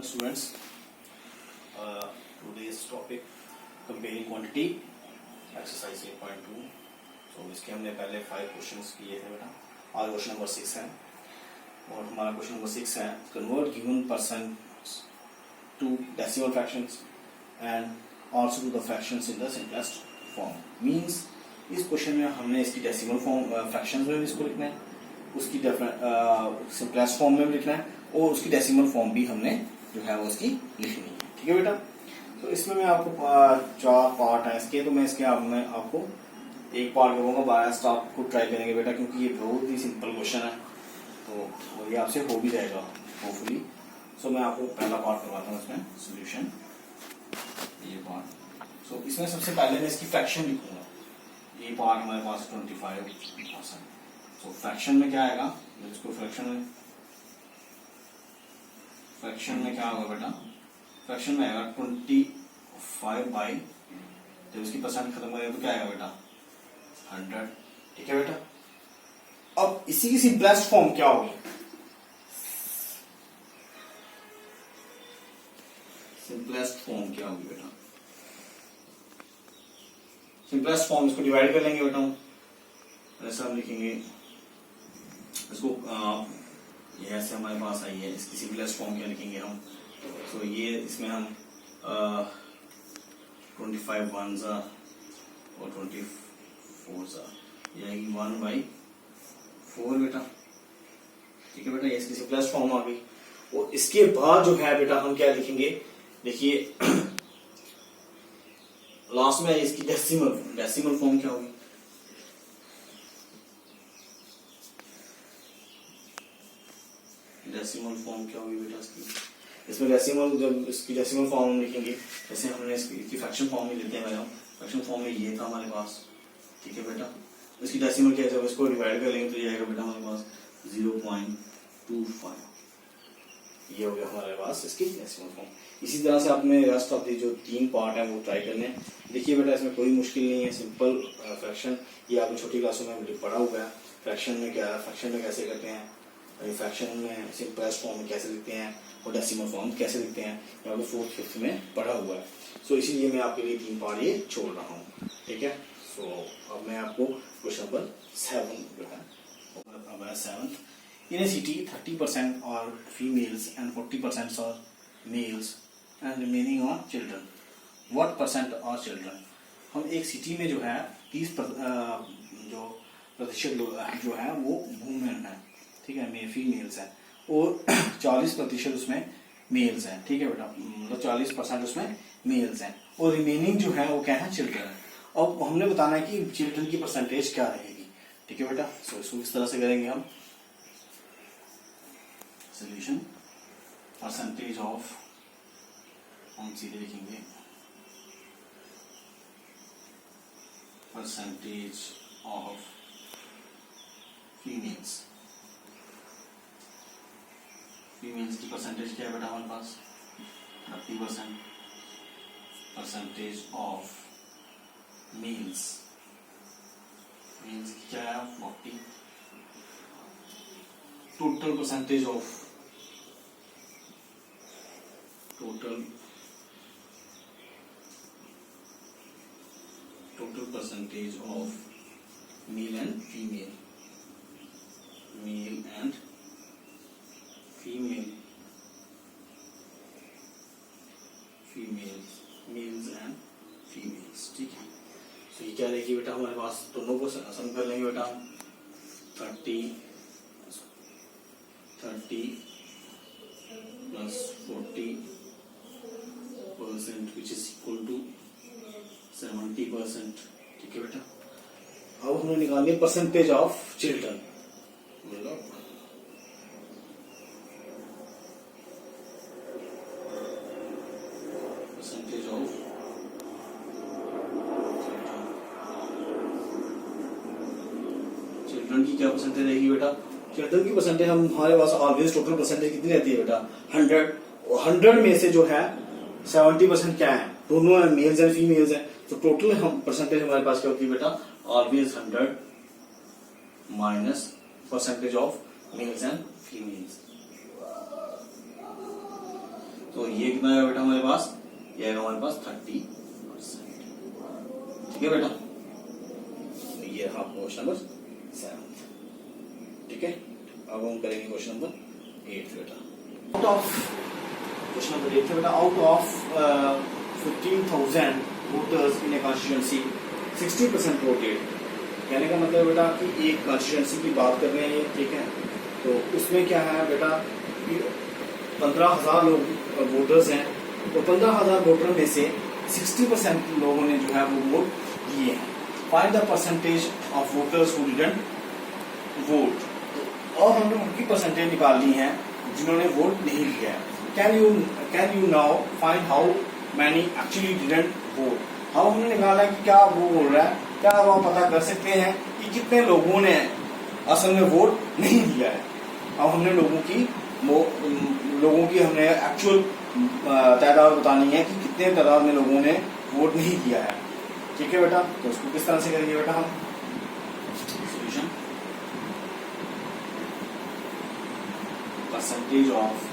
Students, today's topic comparing quantity exercise 8.2. तो इसके हमने पहले 5 क्वेश्चंस किए थे बेटा। आज क्वेश्चन नंबर 6 है और हमारा क्वेश्चन नंबर 6 है convert given percent to decimal fractions and also to the fractions in the simplest form. Means इस क्वेश्चन में हमने इसकी डेसिमल फॉर्म फ्रैक्शंस में भी इसको लिखना है, उसकी सिंपलेस्ट फॉर्म में भी लिखना है और उसकी डेसिमल फॉर्म भी हमने जो है वो उसकी लिखनी है। ठीक है बेटा। तो इसमें मैं आपको 4 पार्ट है इसके, तो मैं इसके मैं आपको एक पार्ट करूंगा, बायस आपको ट्राई करेंगे बेटा, क्योंकि ये बहुत ही सिंपल क्वेश्चन है तो ये आपसे हो भी जाएगा होपफुली। सो मैं आपको पहला पार्ट करवाता हूँ इसमें सोल्यूशन, ये पार्ट। सो इसमें सबसे पहले मैं इसकी फ्रैक्शन लिखूंगा। ये पार्ट हमारे पास 25%। तो फ्रैक्शन में क्या आएगा, इसको फ्रैक्शन में क्या होगा बेटा, फ्रैक्शन में आएगा 25 बाई, जब इसकी परसेंट खत्म करेगा तो क्या आएगा बेटा 100। ठीक है बेटा। अब इसी की सिंपलेस्ट फॉर्म क्या होगी, सिंपलेस्ट फॉर्म क्या होगी बेटा, सिंपलेस्ट फॉर्म इसको डिवाइड कर लेंगे बेटा, ऐसा हम लिखेंगे इसको ये ऐसे हमारे पास आई है, इसकी सिंपलेस्ट फॉर्म क्या लिखेंगे हम। तो ये इसमें हम 25 1 और 24 ये आएगी 1/4 बेटा। ठीक है बेटा, ये इसकी सिंपलेस्ट फॉर्म आ गई। और इसके बाद जो है बेटा हम क्या लिखेंगे, देखिए लास्ट में इसकी डेसिमल फॉर्म क्या होगी, डेसिमल फॉर्म क्या होगी बेटा इसकी। इसमें डेसिमल, जब इसकी डेसिमल फॉर्म हम लिखेंगे, जैसे हमने इसकी फ्रैक्शन फॉर्म में लेते हैं मैडम, फ्रैक्शन फॉर्म में ये था हमारे पास। ठीक है बेटा, इसकी डेसिमल क्या है, जब इसको डिवाइड कर लेंगे तो ये आएगा बेटा हमारे पास 0.25। ये हो गया हमारे पास इसकी डेसिमल फॉर्म। इसी तरह से आपने रेस्ट ऑफ दी जो 3 पार्ट है वो ट्राई करने हैं। देखिए बेटा, इसमें कोई मुश्किल नहीं है, सिंपल फ्रैक्शन, ये आपने छोटी क्लासों में पढ़ा हुआ है। फ्रैक्शन में क्या है, फ्रैक्शन में कैसे करते हैं, फ्रैक्शन में सिंपलेस्ट फॉर्म में कैसे लिखते हैं और डेसिमल फॉर्म कैसे लिखते हैं, यहाँ पे 4th 5th में पढ़ा हुआ है। सो इसीलिए मैं आपके लिए 3 पार्ट ये छोड़ रहा हूँ। ठीक है। सो अब मैं आपको क्वेश्चन नंबर 7 जो है, 7th, in a city 30% are females and 40% are males and remaining are children. What percent are children? हम एक सिटी में जो है 30% जो है वो वुमेन है, ठीक है, फीमेल्स है, और 40% उसमें मेल्स हैं। ठीक है बेटा, मतलब 40% उसमें मेल्स हैं और रिमेनिंग जो है वो क्या है, चिल्ड्रन है। अब हमने बताना है कि चिल्ड्रन की परसेंटेज क्या रहेगी। ठीक है बेटा। सो इसको किस तरह से करेंगे हम, सोल्यूशन परसेंटेज ऑफ, हम सीधे लिखेंगे परसेंटेज ऑफ फीमेल्स। फीमेल्स की परसेंटेज क्या है बेटा हमारे पास 30%, परसेंटेज ऑफ मेल्स, मेल्स की क्या है 40, total percentage of, total percentage of male and female, male and female, mails and females. ठीक है। तो ये क्या रहेगी बेटा हमारे पास, दोनों को सम कर लेंगे बेटा, 30 plus 40% which is equal to 70%। ठीक है बेटा। अब हमने निकालनी परसेंटेज ऑफ चिल्ड्रन, मतलब परसेंटेज ऑफ चिल्ड्रन की क्या परसेंटेज रहेगी बेटा, चिल्ड्रन की परसेंटेज हम हमारे पास ऑलवेज टोटल परसेंटेज कितनी रहती है बेटा 100, और 100 में से जो है 70% क्या है, दोनों है, मेल्स एंड फीमेल्स है। तो टोटल हम परसेंटेज हमारे पास क्या होती है बेटा, always 100 minus percentage of males and females. तो ये कितना आएगा बेटा हमारे पास, ये आएगा हमारे पास 30%। ठीक है बेटा, ये रहा क्वेश्चन नंबर 7। ठीक है, अब हम करेंगे क्वेश्चन नंबर 8 बेटा। आउट ऑफ क्वेश्चन नंबर 8 बेटा, out of 15,000 voters in A constituency 60% voted. कहने का मतलब बेटा कि एक कॉन्स्टिट्यूएंसी की बात कर रहे हैं ये, ठीक है, तो उसमें क्या है बेटा कि 15,000 लोग वोटर्स हैं, तो 15,000 वोटर में से 60% लोगों ने जो है वो वोट दिए हैं। Find the percentage of voters who didn't vote. और हमने उनकी परसेंटेज निकालनी है जिन्होंने वोट नहीं दिया है। Can you now find how many actually didn't vote. हम हमने निकाला कि क्या वो बोल रहा है, क्या आप पता कर सकते हैं कि कितने लोगों ने असल में वोट नहीं दिया है। अब हमने लोगों की हमने एक्चुअल तादाद बतानी है कि कितने तादाद में लोगों ने वोट नहीं दिया है। ठीक है बेटा, तो उसको किस तरह से करेंगे बेटा हम, solution percentage of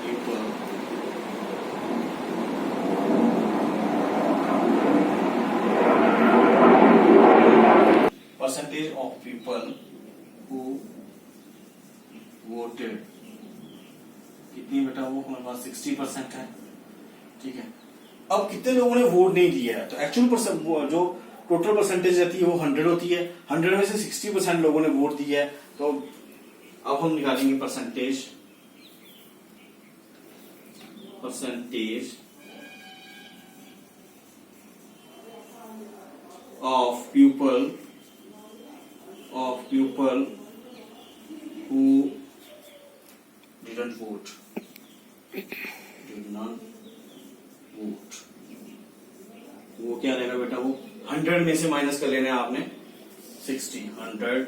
people percentage of people who voted, कितनी बेटा वो हमारे पास 60% है। ठीक है, अब कितने लोगों ने वोट नहीं दिया है, तो एक्चुअल जो टोटल परसेंटेज रहती है वो 100 होती है। 100 में से 60% लोगों ने वोट दिया है, तो अब हम निकालेंगे percentage of people who didn't vote, वो क्या रहेगा बेटा, वो 100 में से माइनस कर लेना है आपने 60, 100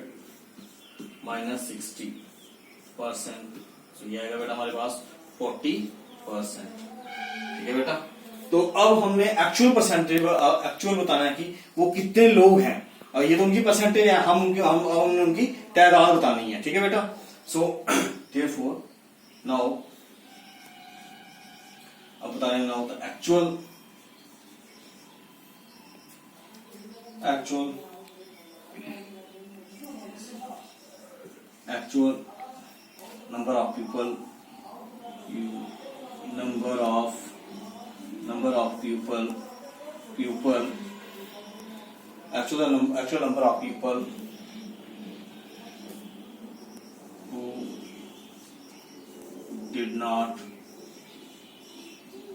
माइनस 60%, तो ये आएगा बेटा हमारे पास 40%। ठीक है बेटा, तो अब हमने एक्चुअल परसेंटेज एक्चुअल बताना है कि वो कितने लोग हैं, और ये तो उनकी परसेंटेज है, हमने उनकी तादाद बतानी है। ठीक है बेटा, सो देयरफॉर नाउ अब बता रहे हैं now the actual number of people, actual number of people who did not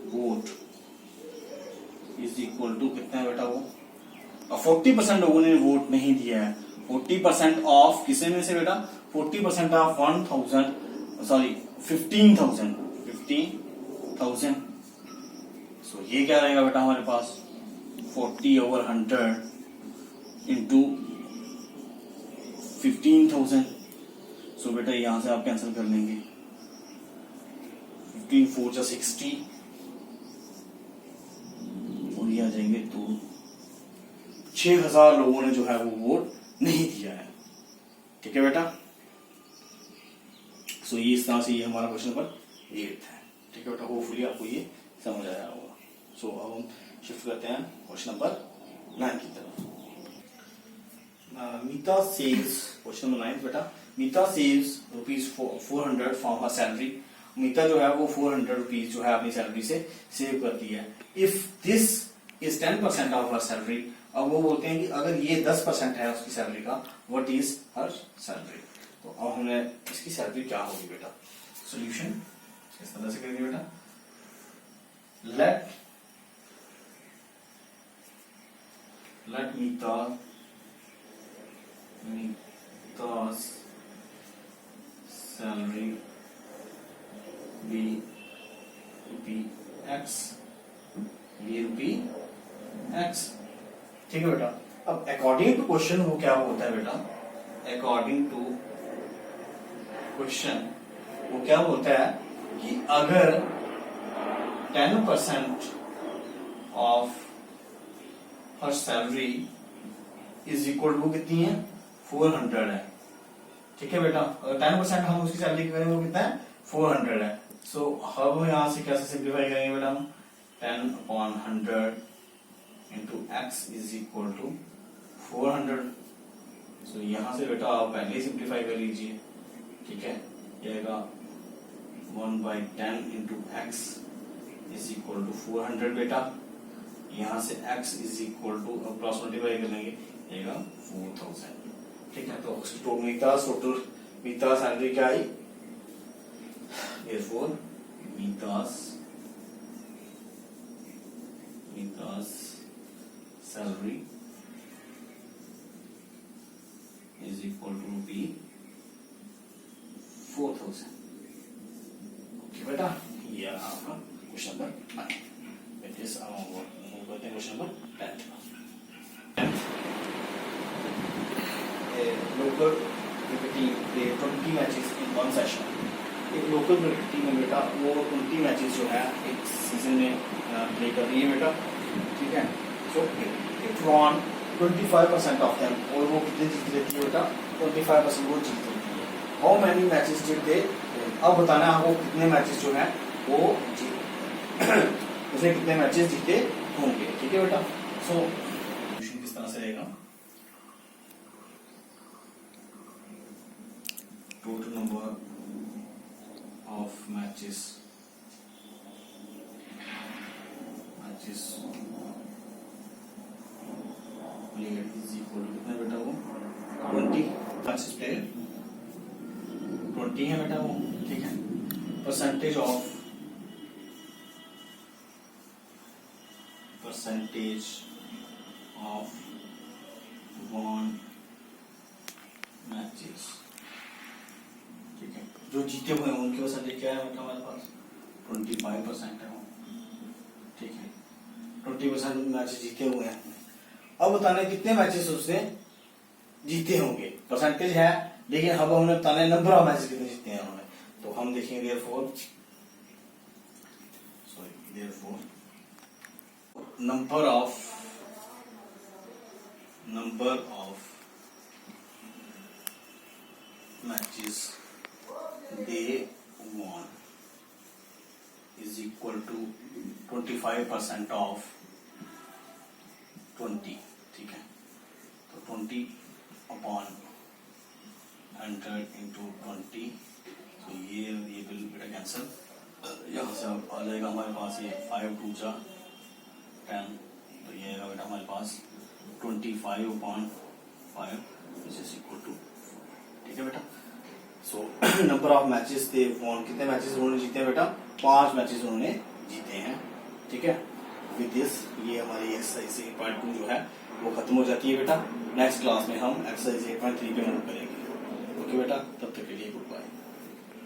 vote is equal to कितना है बेटा वो, 40% लोगों ने वोट नहीं दिया है। 40% ऑफ किसे में से बेटा, 40% ऑफ 15,000। सो ये क्या रहेगा बेटा हमारे पास 40/100 इंटू 15,000। सो बेटा यहां से आप कैंसिल कर लेंगे, 15 4 जा 60 और ये आ जाएंगे, तो 6,000 लोगों ने जो है वो वोट नहीं दिया है। ठीक है बेटा, सो ये इस तरह से ये हमारा क्वेश्चन नंबर 8 है। ठीक है बेटा, होपफुली आपको ये समझ आया होगा। सो अब हम शिफ्ट करते हैं क्वेश्चन नंबर 9 की तरफ। मीता सेव्स, क्वेश्चन नंबर 9 बेटा, मीता सेव्स ₹400 फ्रॉम हर सैलरी। मीता जो है वो 400 रुपीज जो है अपनी सैलरी से सेव करती है। If this is 10% of her salary, अब वो बोलते हैं कि अगर ये 10% है उसकी सैलरी का, व्हाट इज हर सैलरी। तो अब हमने इसकी सैलरी क्या होगी बेटा, सॉल्यूशन इस तरह से करेंगे बेटा, late Mita's salary be ₹X, ठीक है बेटा। अब अकॉर्डिंग टू क्वेश्चन वो क्या होता है बेटा, अकॉर्डिंग टू क्वेश्चन वो क्या होता है कि अगर 10% of her salary is equal to कितनी है 400 है, ठीक है बेटा। अगर 10% हम उसकी सैलरी करेंगे वो कितना है 400 है। सो हम यहाँ से कैसे सिंप्लीफाई करेंगे बेटा हम 10/100 into X is equal to 400। So यहाँ से बेटा आप पहले ही सिंप्लीफाई कर लीजिए, ठीक है। जाएगा 1/10 into X is equal to 400 बेटा। यहाँ से x is equal to cross multiply कर लेंगे, जाएगा 4000, ठीक है। तो उसकी टोटल मीतास सैलरी क्या आई, therefore Meeta's salary is equal to rupee 4000। Okay बेटा, ये आपका question number 9। It is question number 10। Local cricket team play 20 matches in one session. एक लोकल क्रिकेट टीम में बेटा वो 20 मैचेस जो है एक सीजन में प्ले कर रही है बेटा, ठीक है। So it won 25% of them, और वो कितने जीत लेती है बेटा 25% वो जीत लेती है। How many matches did they, अब बताना है आपको कितने मैचेस जो है वो उसने कितने मैचेस जीते होंगे, ठीक है बेटा। सो क्वेश्चन किस तरह से रहेगा, total number of matches played is equal to कितना बेटा वो 20 मैचेस प्लेड 20 है बेटा वो, ठीक है। परसेंटेज ऑफ वन मैचेस, ठीक है। जो जीते हुए हैं उनकी परसेंटेज क्या है बेटा हमारे पास 25% है वो, ठीक है। 20% मैचेस जीते हुए हैं। अब बताना है कितने मैचेस उसने जीते होंगे, परसेंटेज है, लेकिन अब हमने बताना है नंबर ऑफ मैचेस कितने जीते हैं उन्होंने। तो हम देखेंगे therefore number of matches they won is equal to 25% of 20, ठीक है। तो 20/100 into 20, तो ये बिल बेटा कैंसिल, यहाँ से आ जाएगा हमारे पास ये 5 2 जा 10, तो ये आएगा बेटा हमारे पास 25/5 which is equal to 4, ठीक है बेटा। So number of matches they won, कितने मैचेस उन्होंने जीते हैं बेटा 5 मैचेस उन्होंने जीते हैं, ठीक है। विद दिस ये हमारी एक्सरसाइज 8.2 जो है वो खत्म हो जाती है बेटा। नेक्स्ट क्लास में हम एक्सरसाइज 8.3 पे मूव करेंगे। ओके बेटा, तब तक के लिए गुड बाय।